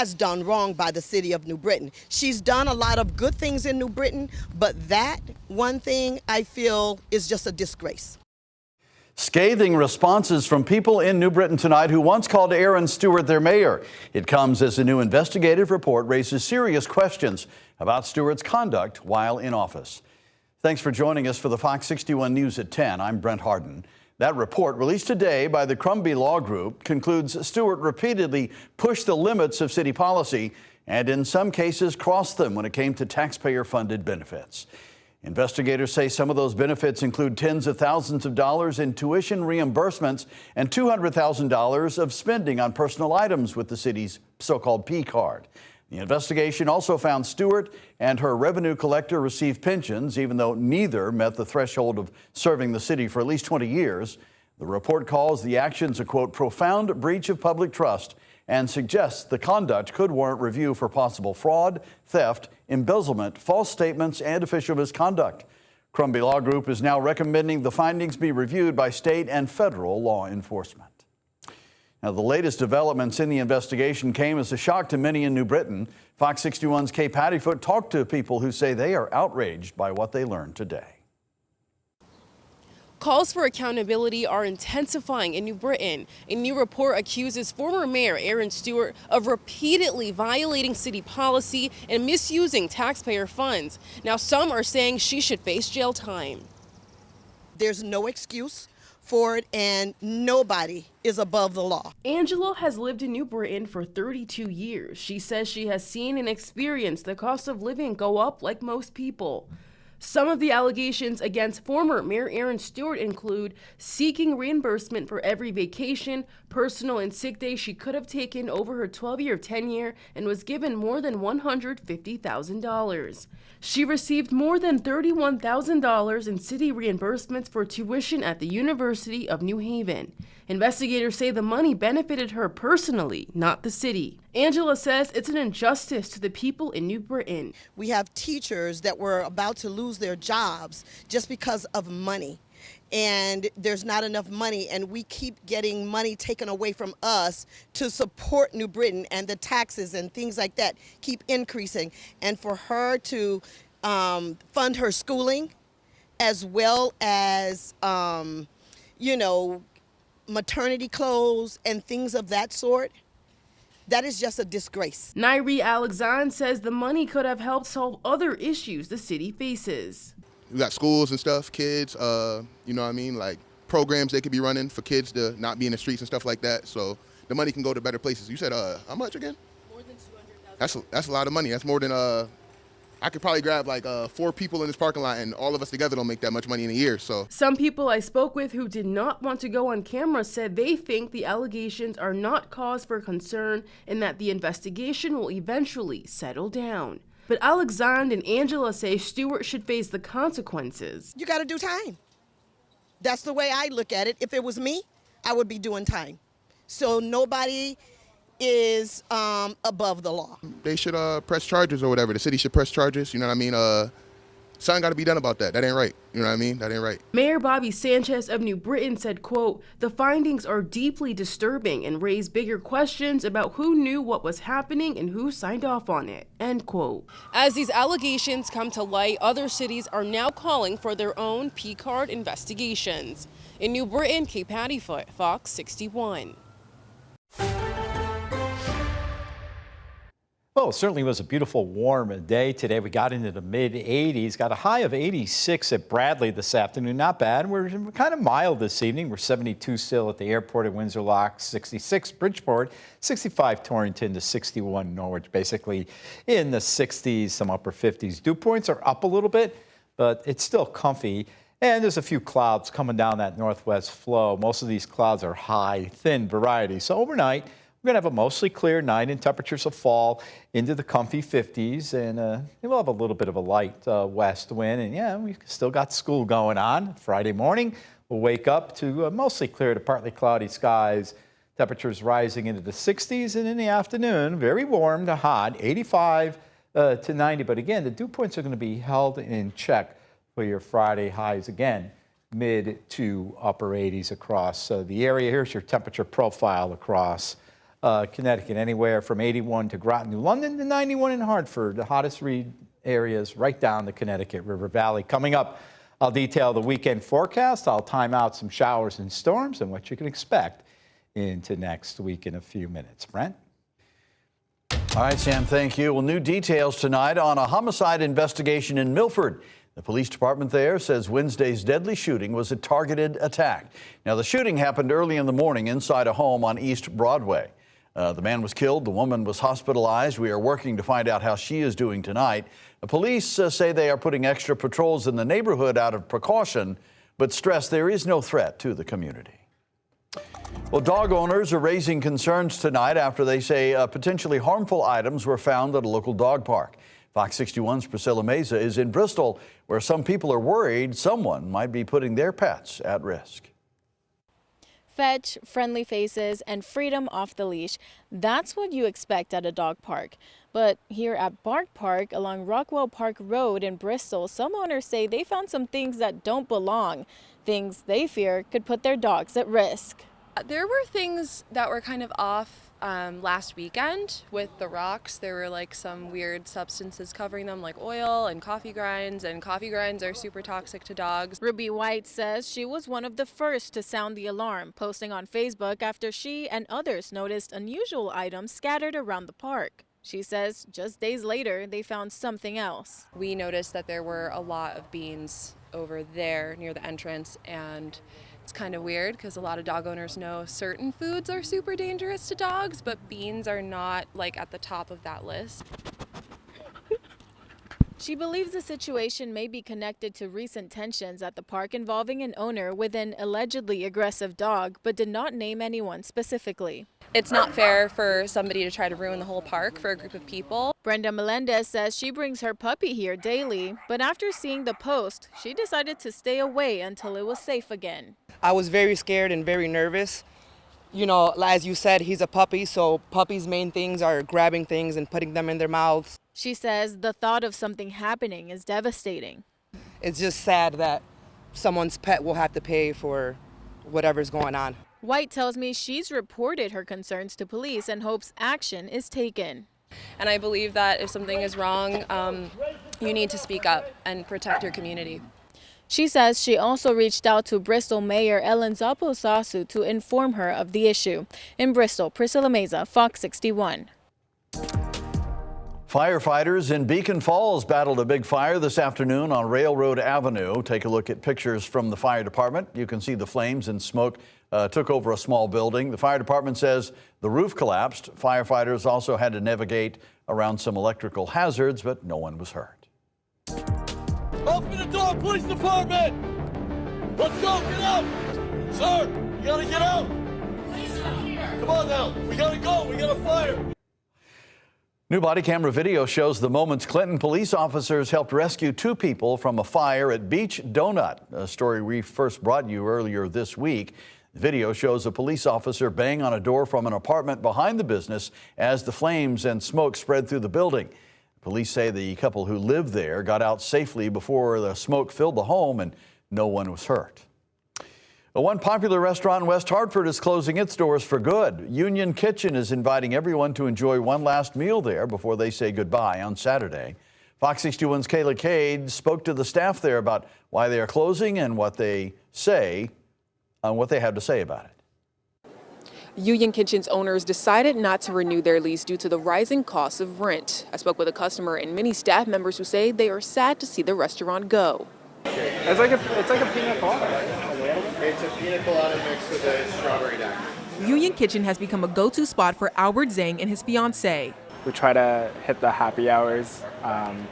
has done wrong by the city of New Britain. She's done a lot of good things in New Britain, but that one thing I feel is just a disgrace. Scathing responses from people in New Britain tonight who once called Aaron Stewart their mayor. It comes as a new investigative report raises serious questions about Stewart's conduct while in office. Thanks for joining us for the Fox 61 News at 10. I'm Brent Harden. That report, released today by the Crumbie Law Group, concludes Stewart repeatedly pushed the limits of city policy and in some cases crossed them when it came to taxpayer-funded benefits. Investigators say some of those benefits include tens of thousands of dollars in tuition reimbursements and $200,000 of spending on personal items with the city's so-called P card. The investigation also found Stewart and her revenue collector received pensions, even though neither met the threshold of serving the city for at least 20 years. The report calls the actions a, quote, profound breach of public trust and suggests the conduct could warrant review for possible fraud, theft, embezzlement, false statements, and official misconduct. Crumbie Law Group is now recommending the findings be reviewed by state and federal law enforcement. Now, the latest developments in the investigation came as a shock to many in New Britain. Fox 61's Kay Pattyfoot talked to people who say they are outraged by what they learned today. Calls for accountability are intensifying in New Britain. A new report accuses former Mayor Aaron Stewart of repeatedly violating city policy and misusing taxpayer funds. Now, some are saying she should face jail time. There's no excuse for it, and nobody is above the law. Angela has lived in New Britain for 32 years. She says she has seen and experienced the cost of living go up like most people. Some of the allegations against former Mayor Aaron Stewart include seeking reimbursement for every vacation, personal and sick day she could have taken over her 12-year tenure and was given more than $150,000. She received more than $31,000 in city reimbursements for tuition at the University of New Haven. Investigators say the money benefited her personally, not the city. Angela says it's an injustice to the people in New Britain. We have teachers that were about to lose their jobs just because of money. And there's not enough money, and we keep getting money taken away from us to support New Britain, and the taxes and things like that keep increasing. And for her to fund her schooling as well as, maternity clothes and things of that sort, that is just a disgrace. Nairi Alexandre says the money could have helped solve other issues the city faces. We got schools and stuff, kids, like programs they could be running for kids to not be in the streets and stuff like that. So the money can go to better places. You said, how much again? More than $200,000. That's a lot of money. That's more than, I could probably grab like 4 people in this parking lot, and all of us together don't make that much money in a year. So some people I spoke with who did not want to go on camera said they think the allegations are not cause for concern and that the investigation will eventually settle down. But Alexandre and Angela say Stewart should face the consequences. You got to do time. That's the way I look at it. If it was me, I would be doing time. So nobody is above the law. They should press charges or whatever. The city should press charges. You know what I mean? Something got to be done about that. That ain't right. You know what I mean? That ain't right. Mayor Bobby Sanchez of New Britain said, quote, the findings are deeply disturbing and raise bigger questions about who knew what was happening and who signed off on it, end quote. As these allegations come to light, other cities are now calling for their own P card investigations. In New Britain, Kay Pattyfoot, Fox 61. Well, it certainly was a beautiful, warm day today. We got into the mid-80s, got a high of 86 at Bradley this afternoon. Not bad. We're kind of mild this evening. We're 72 still at the airport at Windsor Locks, 66 Bridgeport, 65 Torrington to 61 Norwich, basically in the 60s, some upper 50s. Dew points are up a little bit, but it's still comfy. And there's a few clouds coming down that northwest flow. Most of these clouds are high, thin variety. So overnight, we're going to have a mostly clear night, and temperatures will fall into the comfy 50s, and we'll have a little bit of a light west wind. And yeah, we still got school going on. Friday morning, we'll wake up to mostly clear to partly cloudy skies. Temperatures rising into the 60s, and in the afternoon, very warm to hot, 85 to 90. But again, the dew points are going to be held in check for your Friday highs again. Mid to upper 80s across the area. Here's your temperature profile across Connecticut, anywhere from 81 to Groton, New London, to 91 in Hartford, the hottest areas right down the Connecticut River Valley. Coming up, I'll detail the weekend forecast. I'll time out some showers and storms and what you can expect into next week in a few minutes. Brent? All right, Sam, thank you. Well, new details tonight on a homicide investigation in Milford. The police department there says Wednesday's deadly shooting was a targeted attack. Now, the shooting happened early in the morning inside a home on East Broadway. The man was killed. The woman was hospitalized. We are working to find out how she is doing tonight. The police say they are putting extra patrols in the neighborhood out of precaution, but stress there is no threat to the community. Well, dog owners are raising concerns tonight after they say potentially harmful items were found at a local dog park. Fox 61's Priscilla Meza is in Bristol, where some people are worried someone might be putting their pets at risk. Fetch, friendly faces, and freedom off the leash. That's what you expect at a dog park. But here at Bark Park along Rockwell Park Road in Bristol, some owners say they found some things that don't belong. Things they fear could put their dogs at risk. There were things that were kind of off last weekend with the rocks. There were like some weird substances covering them, like oil and coffee grinds are super toxic to dogs. Ruby White says she was one of the first to sound the alarm, posting on Facebook after she and others noticed unusual items scattered around the park. She says just days later, they found something else. We noticed that there were a lot of beans over there near the entrance, and it's kind of weird because a lot of dog owners know certain foods are super dangerous to dogs, but beans are not like at the top of that list. She believes the situation may be connected to recent tensions at the park involving an owner with an allegedly aggressive dog, but did not name anyone specifically. It's not fair for somebody to try to ruin the whole park for a group of people. Brenda Melendez says she brings her puppy here daily, but after seeing the post, she decided to stay away until it was safe again. I was very scared and very nervous. You know, as you said, he's a puppy, so puppies' main things are grabbing things and putting them in their mouths. She says the thought of something happening is devastating. It's just sad that someone's pet will have to pay for whatever's going on. White tells me she's reported her concerns to police and hopes action is taken. And I believe that if something is wrong, you need to speak up and protect your community. She says she also reached out to Bristol Mayor Ellen Zaposasu to inform her of the issue. In Bristol, Priscilla Meza, Fox 61. Firefighters in Beacon Falls battled a big fire this afternoon on Railroad Avenue. Take a look at pictures from the fire department. You can see the flames and smoke took over a small building. The fire department says the roof collapsed. Firefighters also had to navigate around some electrical hazards, but no one was hurt. Open the door, police department! Let's go, get out! Sir, you gotta get out! Come on now, we gotta go, we got a fire! New body camera video shows the moments Clinton police officers helped rescue two people from a fire at Beach Donut, a story we first brought you earlier this week. The video shows a police officer bang on a door from an apartment behind the business as the flames and smoke spread through the building. Police say the couple who lived there got out safely before the smoke filled the home and no one was hurt. One popular restaurant in West Hartford is closing its doors for good. Union Kitchen is inviting everyone to enjoy one last meal there before they say goodbye on Saturday. Fox 61's Kayla Cade spoke to the staff there about why they are closing and what they have to say about it. Union Kitchen's owners decided not to renew their lease due to the rising cost of rent. I spoke with a customer and many staff members who say they are sad to see the restaurant go. It's like a pina colada. It's a pina colada mixed with a strawberry daiquiri. Union Kitchen has become a go-to spot for Albert Zhang and his fiancée. We try to hit the happy hours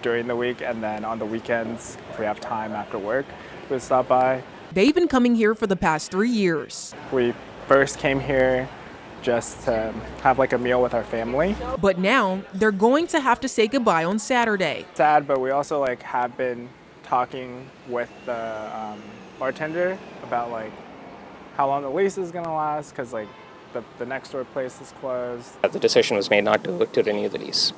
during the week, and then on the weekends, if we have time after work, we stop by. They've been coming here for the past 3 years. We first came here just to have like a meal with our family. But now they're going to have to say goodbye on Saturday. Sad, but we also have been talking with the bartender about how long the lease is gonna last, because the next door place is closed. The decision was made not to renew the lease.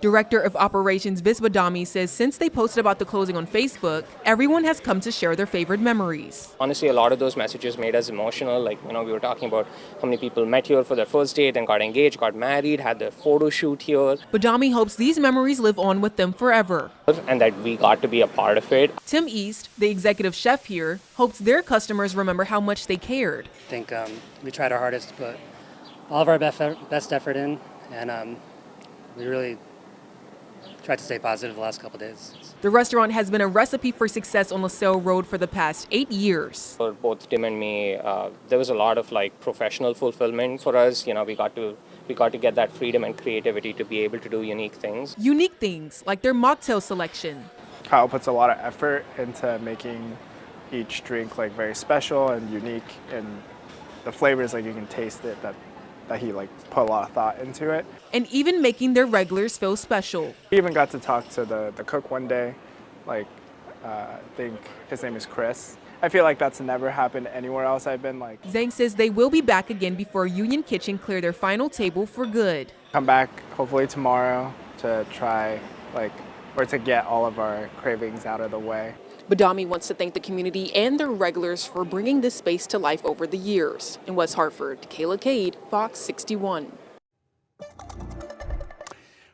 Director of Operations Vis Badami says since they posted about the closing on Facebook, everyone has come to share their favorite memories. Honestly, a lot of those messages made us emotional. Like, we were talking about how many people met here for their first date, then got engaged, got married, had their photo shoot here. Badami hopes these memories live on with them forever. And that we got to be a part of it. Tim East, the executive chef here, hopes their customers remember how much they cared. I think we tried our hardest to put all of our best effort in, and we really tried to stay positive the last couple of days. The restaurant has been a recipe for success on LaSalle Road for the past 8 years. For both Tim and me, there was a lot of professional fulfillment for us. We got to get that freedom and creativity to be able to do unique things. Unique things like their mocktail selection. Kyle puts a lot of effort into making each drink very special and unique, and the flavors you can taste it that he put a lot of thought into it. And even making their regulars feel special. We even got to talk to the cook one day. I think his name is Chris. I feel like that's never happened anywhere else I've been. Zhang says they will be back again before Union Kitchen clear their final table for good. Come back hopefully tomorrow to try or to get all of our cravings out of the way. Badami wants to thank the community and their regulars for bringing this space to life over the years. In West Hartford, Kayla Cade, Fox 61.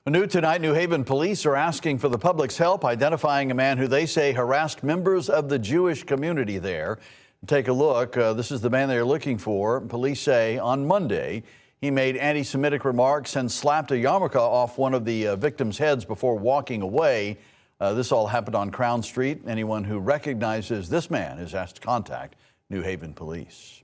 New tonight, New Haven police are asking for the public's help identifying a man who they say harassed members of the Jewish community there. Take a look. This is the man they're looking for. Police say on Monday he made anti-Semitic remarks and slapped a yarmulke off one of the victims' heads before walking away. This all happened on Crown Street. Anyone who recognizes this man is asked to contact New Haven police.